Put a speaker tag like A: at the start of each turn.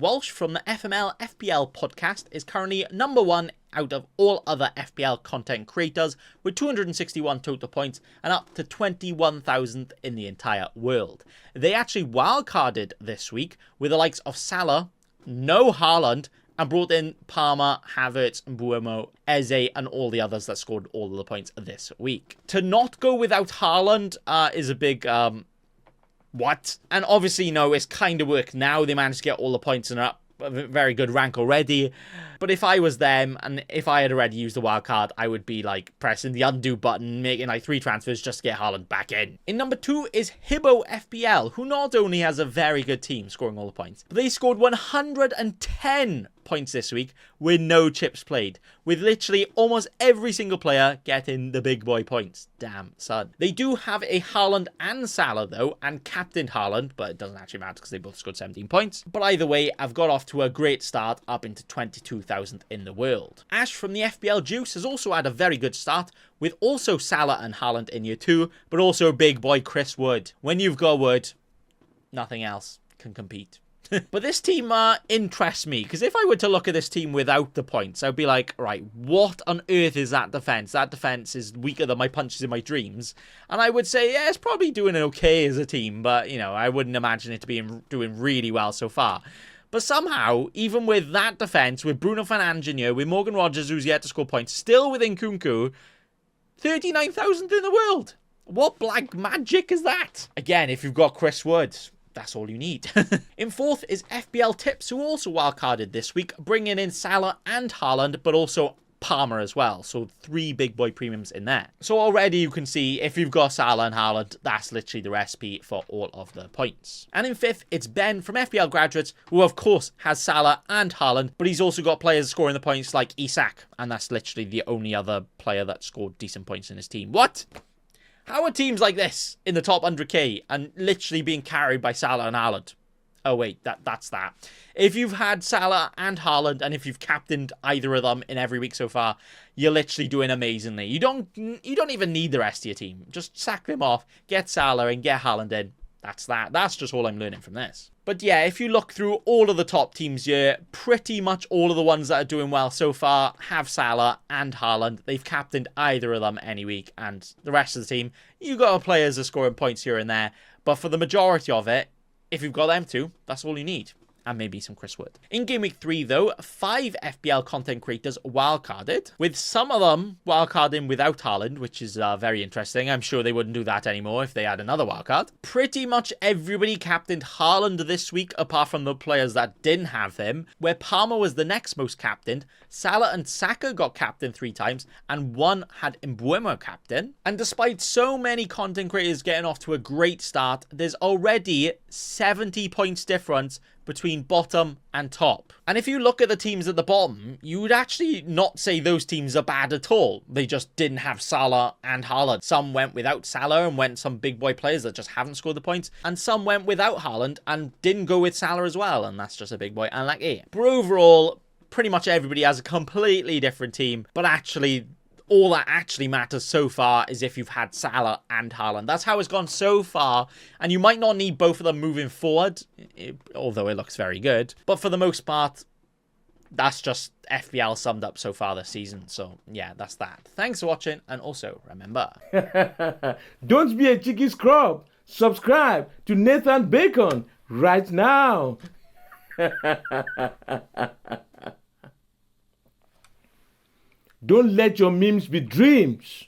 A: Walsh from the FPL podcast is currently #1 out of all other FPL content creators with 261 total points and up to 21,000 in the entire world. They actually wildcarded this week with the likes of Salah, no Haaland, and brought in Palmer, Havertz, Mbeumo, Eze, and all the others that scored all of the points this week. To not go without Haaland is a big what? And obviously, it's kind of worked now. They managed to get all the points and are up a very good rank already. But if I was them, and if I had already used the wild card, I would be like pressing the undo button, making like 3 transfers just to get Haaland back in. In number 2 is Hibo FPL, who not only has a very good team scoring all the points, but they scored 110 points this week with no chips played, with literally almost every single player getting the big boy points. Damn, son. They do have a Haaland and Salah though, and captained Haaland, but it doesn't actually matter because they both scored 17 points. But either way, I've got off to a great start, up into 22,000 in the world. Ash from the FPL Juice has also had a very good start, with also Salah and Haaland in year 2, but also big boy Chris Wood. When you've got Wood, nothing else can compete. But this team interests me, because if I were to look at this team without the points, I'd be like, right, what on earth is that defense? That defense is weaker than my punches in my dreams. And I would say, yeah, it's probably doing okay as a team, but, I wouldn't imagine it to be doing really well so far. But somehow, even with that defense, with Bruno Fernandes in here, with Morgan Rogers, who's yet to score points, still within Nkunku, 39,000 in the world. What black magic is that? Again, if you've got Chris Wood, that's all you need. In 4th is FBLTips, who also wildcarded this week, bringing in Salah and Haaland, but also Palmer as well. So 3 big boy premiums in there. So already you can see, if you've got Salah and Haaland, that's literally the recipe for all of the points. And in 5th, it's Ben from FPL Graduates, who of course has Salah and Haaland, but he's also got players scoring the points like Isak, and that's literally the only other player that scored decent points in his team. What? How are teams like this in the top 100k and literally being carried by Salah and Haaland? Oh wait, that's that. If you've had Salah and Haaland, and if you've captained either of them in every week so far, you're literally doing amazingly. You don't even need the rest of your team. Just sack them off, get Salah and get Haaland in. That's that. That's just all I'm learning from this. But yeah, if you look through all of the top teams here, pretty much all of the ones that are doing well so far have Salah and Haaland. They've captained either of them any week, and the rest of the team, you got players are scoring points here and there. But for the majority of it, if you've got them two, that's all you need. And maybe some Chris Wood. In Game Week 3, though, 5 FPL content creators wildcarded, with some of them wildcarding without Haaland, which is very interesting. I'm sure they wouldn't do that anymore if they had another wildcard. Pretty much everybody captained Haaland this week, apart from the players that didn't have him, where Palmer was the next most captained. Salah and Saka got captained 3 times, and 1 had Mbeumo captain. And despite so many content creators getting off to a great start, there's already 70 points difference between bottom and top. And if you look at the teams at the bottom, you would actually not say those teams are bad at all. They just didn't have Salah and Haaland. Some went without Salah and went some big boy players that just haven't scored the points. And some went without Haaland and didn't go with Salah as well. And that's just a big boy. And like, yeah. But overall, pretty much everybody has a completely different team. But actually, all that actually matters so far is if you've had Salah and Haaland. That's how it's gone so far. And you might not need both of them moving forward, although it looks very good. But for the most part, that's just FPL summed up so far this season. So yeah, that's that. Thanks for watching. And also remember,
B: don't be a cheeky scrub. Subscribe to Nathan Bacon right now. Don't let your memes be dreams.